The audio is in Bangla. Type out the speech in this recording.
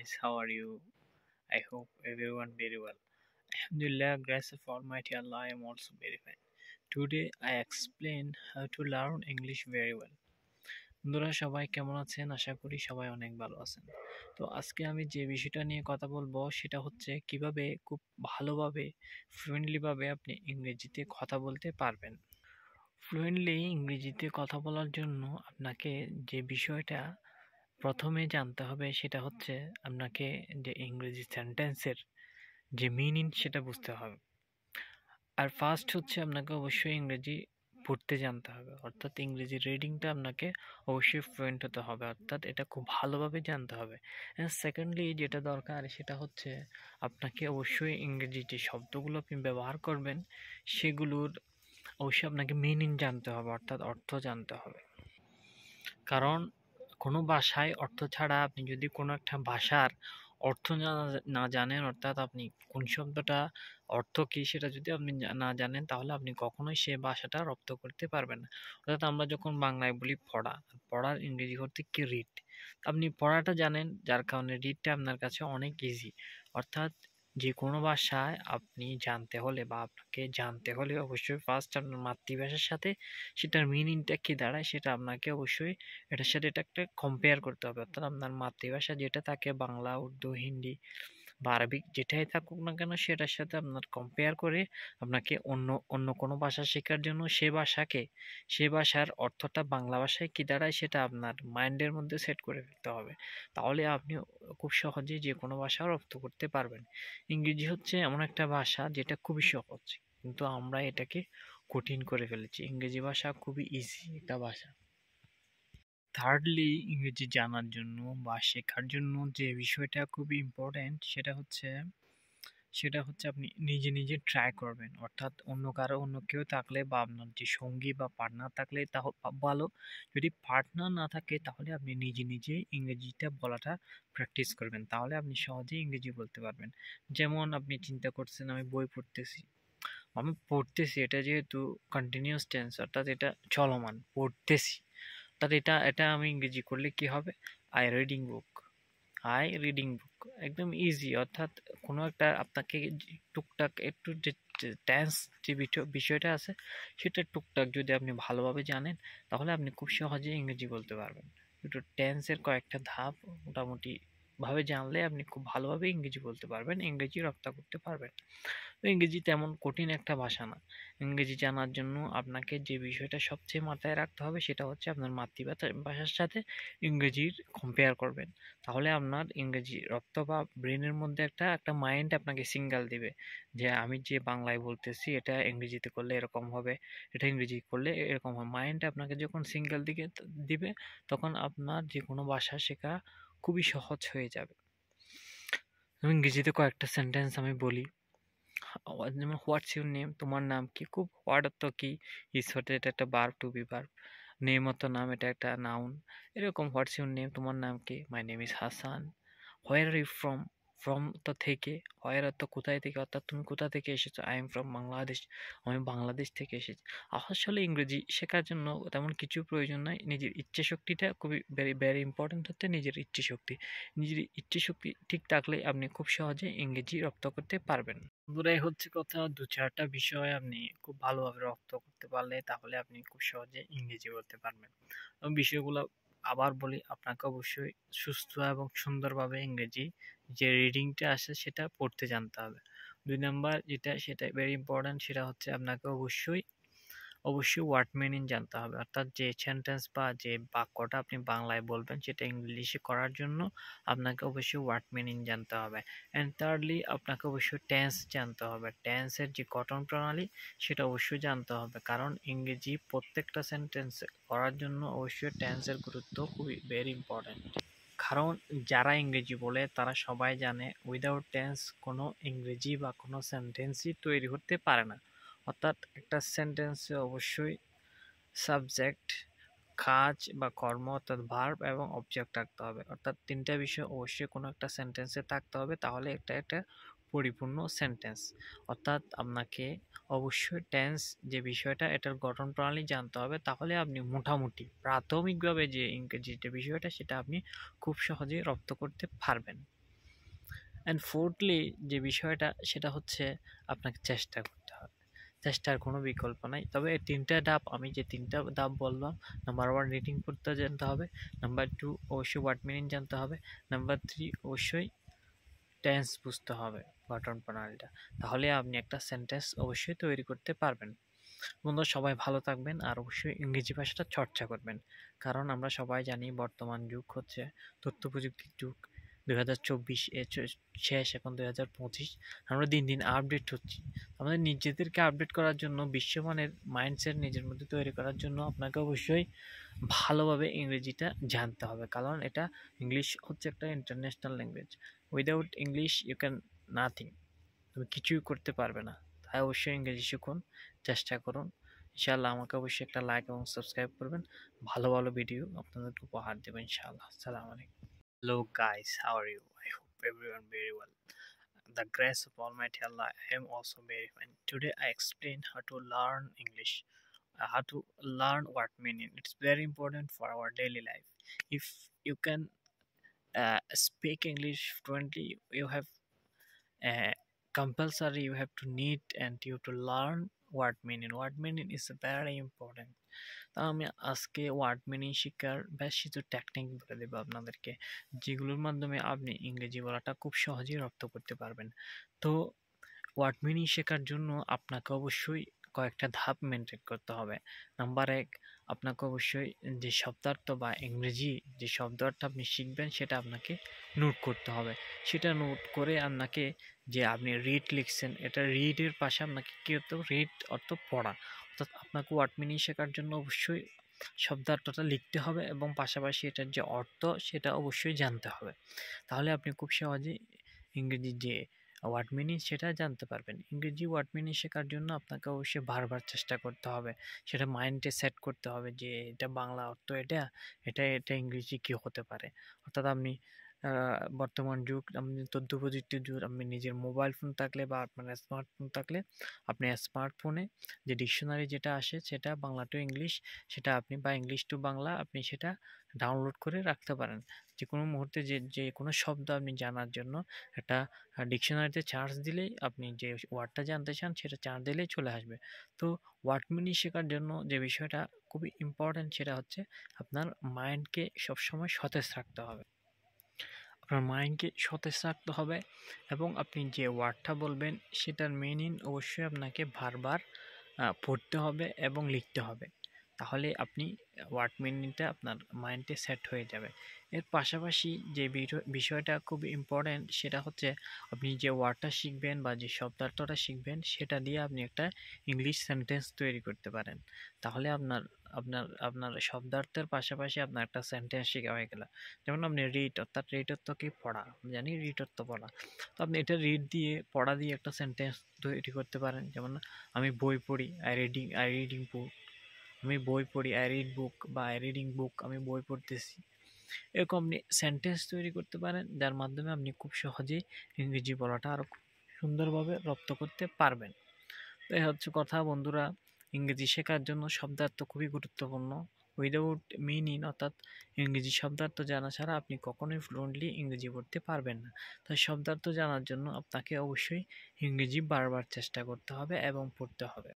guys, how are you? I hope everyone very well. Alhamdulillah, grace of Almighty Allah, I am also very fine. Today I explain how to learn English very well. বন্ধুরা সবাই কেমন আছেন? আশা করি সবাই অনেক ভালো আছেন। তো আজকে আমি যে বিষয়টা নিয়ে কথা বলবো সেটা হচ্ছে কিভাবে খুব ভালোভাবে ফ্লুয়েন্টলি ভাবে আপনি ইংরেজিতে কথা বলতে পারবেন। ফ্লুয়েন্টলি ইংরেজিতে কথা বলার জন্য আপনাকে যে বিষয়টা প্রথমে জানতে হবে সেটা হচ্ছে আপনাকে যে ইংরেজি সেন্টেন্সের যে মিনিং সেটা বুঝতে হবে। আর ফার্স্ট হচ্ছে আপনাকে অবশ্যই ইংরেজি পড়তে জানতে হবে, অর্থাৎ ইংরেজি রিডিংটা আপনাকে অবশ্যই ফ্লুয়েন্ট হতে হবে, অর্থাৎ এটা খুব ভালোভাবে জানতে হবে। অ্যান্ড সেকেন্ডলি যেটা দরকার সেটা হচ্ছে আপনাকে অবশ্যই ইংরেজি যে শব্দগুলো আপনি ব্যবহার করবেন সেগুলোর অবশ্যই আপনাকে মিনিং জানতে হবে, অর্থাৎ অর্থ জানতে হবে। কারণ কোনো ভাষায় অর্থ ছাড়া আপনি যদি কোনো একটা ভাষার অর্থ না জানেন, অর্থাৎ আপনি কোন শব্দটা অর্থ কী সেটা যদি আপনি না জানেন তাহলে আপনি কখনোই সে ভাষাটা রপ্ত করতে পারবেন না। অর্থাৎ আমরা যখন বাংলায় বলি পড়া, পড়ার ইংরেজি করতে কি রিড। আপনি পড়াটা জানেন যার কারণে রিডটা আপনার কাছে অনেক ইজি। অর্থাৎ যে কোনো ভাষায় আপনি জানতে হলে বা আপনাকে জানতে হলে অবশ্যই ফার্স্ট আপনার মাতৃভাষার সাথে সেটার মিনিংটা কী দাঁড়ায় সেটা আপনাকে অবশ্যই এটার সাথে এটাকে কম্পেয়ার করতে হবে। অর্থাৎ আপনার মাতৃভাষা যেটা থাকে বাংলা, উর্দু, হিন্দি বা আরবিক যেটাই থাকুক না কেন সেটার সাথে আপনার কম্পেয়ার করে আপনাকে অন্য অন্য কোনো ভাষা শেখার জন্য সে ভাষার অর্থটা বাংলা ভাষায় কী দাঁড়ায় সেটা আপনার মাইন্ডের মধ্যে সেট করে ফেলতে হবে। তাহলে আপনি খুব সহজেই যে কোনো ভাষা রপ্ত করতে পারবেন। ইংরেজি হচ্ছে এমন একটা ভাষা যেটা খুবই সহজ, কিন্তু আমরা এটাকে কঠিন করে ফেলেছি। ইংরেজি ভাষা খুবই ইজি একটা ভাষা। থার্ডলি ইংরেজি জানার জন্য বা শেখার জন্য যে বিষয়টা খুবই ইম্পর্ট্যান্ট সেটা হচ্ছে আপনি নিজে নিজে ট্রাই করবেন। অর্থাৎ অন্য কেউ থাকলে বা আপনার যে সঙ্গী বা পার্টনার থাকলে তা ভালো। যদি পার্টনার না থাকে তাহলে আপনি নিজে নিজে ইংরেজিটা বলাটা প্র্যাকটিস করবেন, তাহলে আপনি সহজেই ইংরেজি বলতে পারবেন। যেমন আপনি চিন্তা করছেন আমি পড়তেছি, এটা যেহেতু কন্টিনিউয়াস টেন্স, অর্থাৎ এটা চলমান, পড়তেছি। অর্থাৎ এটা আমি ইংরেজি করলে কি হবে? I reading book. I reading book একদম ইজি। অর্থাৎ কোনো একটা আপনাকে টুকটাক একটু যে টেন্স যে বিষয়টা আছে সেটা টুকটাক যদি আপনি ভালোভাবে জানেন তাহলে আপনি খুব সহজেই ইংরেজি বলতে পারবেন। একটু টেন্সের কয়েকটা ধাপ মোটামুটি ভাবে জানলে আপনি খুব ভালোভাবে ইংরেজি বলতে পারবেন, ইংরেজি রপ্তা করতে পারবেন। তো ইংরেজি তেমন কঠিন একটা ভাষা না। ইংরেজি জানার জন্য আপনাকে যে বিষয়টা সবচেয়ে মাথায় রাখতে হবে সেটা হচ্ছে আপনার ভাষার সাথে ইংরেজির কম্পেয়ার করবেন। তাহলে আপনার ইংরেজি রপ্ত বা ব্রেনের মধ্যে একটা মাইন্ড আপনাকে সিগন্যাল দিবে যে আমি যে বাংলায় বলতেছি এটা ইংরেজিতে করলে এরকম হবে, এটা ইংরেজি করলে এরকম হবে। মাইন্ড আপনাকে যখন সিগন্যাল দিবে তখন আপনার যে কোনো ভাষা শেখা খুবই সহজ হয়ে যাবে। ইংরেজিতে কয়েকটা সেন্টেন্স আমি বলি। যেমন হোয়াটস ইউর নেম, তোমার নাম কি। খুব হোয়াট অর্থ কি, ইজ হতে এটা একটা verb, to be verb. Name অর্থ নাম, এটা একটা নাউন। এরকম হোয়াটস ইউর নেম, তোমার নাম কি। My name is Hasan. Where are you from, from তো থেকে, হোয়ার অর্থ কোথায় থেকে, অর্থাৎ তুমি কোথা থেকে এসেছো। আই এম ফ্রম বাংলাদেশ, আমি বাংলাদেশ থেকে এসেছি। আসলে ইংরেজি শেখার জন্য তেমন কিছু প্রয়োজন নাই, নিজের ইচ্ছে শক্তিটা খুবই ভেরি ভেরি ইম্পর্টেন্ট। হচ্ছে নিজের ইচ্ছে শক্তি। নিজের ইচ্ছে শক্তি ঠিক থাকলে আপনি খুব সহজে ইংরেজি রপ্ত করতে পারবেন। বন্ধুরা, এই হচ্ছে কথা। দু চারটা বিষয় আপনি খুব ভালোভাবে রপ্ত করতে পারলে তাহলে আপনি খুব সহজে ইংরেজি বলতে পারবেন। এবং বিষয়গুলো আবার বলি, আপনাকে অবশ্যই সুস্থ এবং সুন্দরভাবে ইংরেজি যে রিডিংটা আসে সেটা পড়তে জানতে হবে। ২ নাম্বার যেটা সেটা ভেরি ইম্পর্ট্যান্ট, সেটা হচ্ছে আপনাকে অবশ্যই ওয়ার্ড মিনিং জানতে হবে। অর্থাৎ যে সেন্টেন্স বা যে বাক্যটা আপনি বাংলায় বলবেন সেটা ইংলিশে করার জন্য আপনাকে অবশ্যই ওয়ার্ড মিনিং জানতে হবে। অ্যান্ড থার্ডলি আপনাকে অবশ্যই টেন্স জানতে হবে। টেন্সের যে গঠন প্রণালী সেটা অবশ্যই জানতে হবে, কারণ ইংরেজি প্রত্যেকটা সেন্টেন্স করার জন্য অবশ্যই টেন্সের গুরুত্ব খুবই ভেরি ইম্পর্ট্যান্ট। কারণ যারা ইংরেজি বলে তারা সবাই জানে উইদাউট টেন্স কোনো ইংরেজি বা কোনো সেন্টেন্সই তৈরি করতে পারে না। অর্থাৎ একটা সেন্টেন্সে অবশ্যই সাবজেক্ট, কাজ বা কর্ম অর্থাৎ ভার্ব এবং অবজেক্ট থাকতে হবে। অর্থাৎ ৩টা বিষয় অবশ্যই কোনো একটা সেন্টেন্সে থাকতে হবে, তাহলে এটা একটা পরিপূর্ণ সেন্টেন্স। অর্থাৎ আপনাকে অবশ্যই টেন্স যে বিষয়টা এটার গঠন প্রণালী জানতে হবে, তাহলে আপনি মোটামুটি প্রাথমিকভাবে যে ইংরেজি যে বিষয়টা সেটা আপনি খুব সহজেই রপ্ত করতে পারবেন। অ্যান্ড ফোর্থলি যে বিষয়টা সেটা হচ্ছে আপনাকে চেষ্টা করতে হবে। চেষ্টার কোনো বিকল্প নাই। তবে এই ৩ টা ধাপ, আমি যে ৩ টা ধাপ বললাম, নাম্বার 1 রিডিং পড়তে জানতে হবে, নাম্বার 2 অবশ্যই ওয়ার্ড মিনিং জানতে হবে, নাম্বার 3 অবশ্যই টেন্স বুঝতে হবে, গঠন প্রণালীটা। তাহলে আপনি একটা সেন্টেন্স অবশ্যই তৈরি করতে পারবেন। বন্ধুরা সবাই ভালো থাকবেন আর অবশ্যই ইংরেজি ভাষাটা চর্চা করবেন। কারণ আমরা সবাই জানি বর্তমান যুগ হচ্ছে তথ্য প্রযুক্তির যুগ। 2024 শেষ, এখন 2025। আমরা দিন দিন আপডেট হচ্ছি। আমাদের নিজেদেরকে আপডেট করার জন্য, বিশ্বমানের মাইন্ডসেট নিজের মধ্যে তৈরি করার জন্য আপনাকে অবশ্যই ভালোভাবে ইংরেজিটা জানতে হবে। কারণ এটা, ইংলিশ হচ্ছে একটা international language. Without English you can nothing. তুমি কিছুই করতে পারবে না। তাই অবশ্যই ইংরেজি শিখুন, চেষ্টা করুন। ইনশাআল্লাহ আমাকে অবশ্যই একটা লাইক এবং সাবস্ক্রাইব করবেন। ভালো ভালো ভিডিও আপনাদেরকে উপহার দেবেন ইনশাআল্লাহ। আসসালামু আলাইকুম। Hello guys, how are you? I hope everyone very well. The grace of Almighty Allah, I am also very fine. Today I explain how to learn English, how to learn word meaning. It's very important for our daily life. If you can speak English fluently, you have compulsory, you have to need and you have to learn word meaning. Word meaning is very important. তা আমি আজকে ওয়ার্ড মিনিং শিক্ষার বেশ কিছু টেকনিক বলে দেবো আপনাদেরকে, যেগুলোর মাধ্যমে আপনি ইংরেজি বলাটা খুব সহজেই রপ্ত করতে পারবেন। তো ওয়ার্ড মিনিং শেখার জন্য আপনাকে অবশ্যই কয়েকটা ধাপ মেনটেন করতে হবে। নাম্বার ১, আপনাকে অবশ্যই যে শব্দার্থ বা ইংরেজি যে শব্দার্থ আপনি শিখবেন সেটা আপনাকে নোট করতে হবে। সেটা নোট করে আপনাকে, যে আপনি রিড লিখছেন, এটা রিডের পাশে আপনাকে কী করতে হবে, রিড অর্থ পড়া। অর্থাৎ আপনাকে ওয়ার্ড মিনিং শেখার জন্য অবশ্যই শব্দার্থটা লিখতে হবে এবং পাশাপাশি এটার যে অর্থ সেটা অবশ্যই জানতে হবে। তাহলে আপনি খুব সহজেই ইংরেজি যে ওয়ার্ড মিনিং সেটা জানতে পারবেন। ইংরেজি ওয়ার্ড মিনিং শেখার জন্য আপনাকে অবশ্যই বারবার চেষ্টা করতে হবে। সেটা মাইন্ডে সেট করতে হবে যে এটা বাংলা অর্থ এটা, এটা ইংরেজি কী হতে পারে। অর্থাৎ আপনি বর্তমান যুগ, আপনি তথ্য প্রযুক্তির যুগ, আপনি নিজের মোবাইল ফোন থাকলে বা আপনার স্মার্টফোন থাকলে, আপনি স্মার্টফোনে যে ডিকশনারি যেটা আসে সেটা বাংলা টু ইংলিশ, সেটা আপনি, বা ইংলিশ টু বাংলা, আপনি সেটা ডাউনলোড করে রাখতে পারেন। যে কোনো মুহূর্তে যে কোনো শব্দ আপনি জানার জন্য একটা ডিকশনারিতে সার্চ দিলেই, আপনি যে ওয়ার্ডটা জানতে চান সেটা সার্চ দিলেই চলে আসবে। তো ওয়ার্ড মিনিং শেখার জন্য যে বিষয়টা খুবই ইম্পর্ট্যান্ট সেটা হচ্ছে আপনার মাইন্ডকে সবসময় সতেজ রাখতে হবে। আপনার মাইন্ডকে সতেজ রাখতে হবে এবং আপনি যে ওয়ার্ডটা বলবেন সেটার মিনিং অবশ্যই আপনাকে বারবার পড়তে হবে এবং লিখতে হবে। তাহলে আপনি ওয়ার্ড মিনিংটা আপনার মাইন্ডে সেট হয়ে যাবে। এর পাশাপাশি যে বিষয়টা খুব ইম্পর্ট্যান্ট সেটা হচ্ছে, আপনি যে ওয়ার্ডটা শিখবেন বা যে শব্দার্থটা শিখবেন সেটা দিয়ে আপনি একটা ইংলিশ সেন্টেন্স তৈরি করতে পারেন। তাহলে আপনার আপনার আপনার শব্দার্থের পাশাপাশি আপনার একটা সেন্টেন্স শেখা হয়ে গেল। যেমন আপনি রিড, অর্থাৎ রিড অর্থ কি, পড়া। আমি জানি রিড অর্থ পড়া। তো আপনি এটা রিড দিয়ে, পড়া দিয়ে একটা সেন্টেন্স তৈরি করতে পারেন। যেমন আমি বই পড়ি, আই রিডিং বুক। আমি বই পড়ি, আই রিড বুক, বা আই রিডিং বুক, আমি বই পড়তেছি। এরকম আপনি সেন্টেন্স তৈরি করতে পারেন, যার মাধ্যমে আপনি খুব সহজেই ইংরেজি বলাটা আরও সুন্দরভাবে রপ্ত করতে পারবেন। তো এই হচ্ছে কথা বন্ধুরা, ইংরেজি শেখার জন্য শব্দার্থ খুবই গুরুত্বপূর্ণ। উইদাউট মিনিং, অর্থাৎ ইংরেজি শব্দার্থ জানা ছাড়া আপনি কখনোই ফ্লুয়েন্টলি ইংরেজি পড়তে পারবেন না। তাই শব্দার্থ জানার জন্য আপনাকে অবশ্যই ইংরেজি বারবার চেষ্টা করতে হবে এবং পড়তে হবে।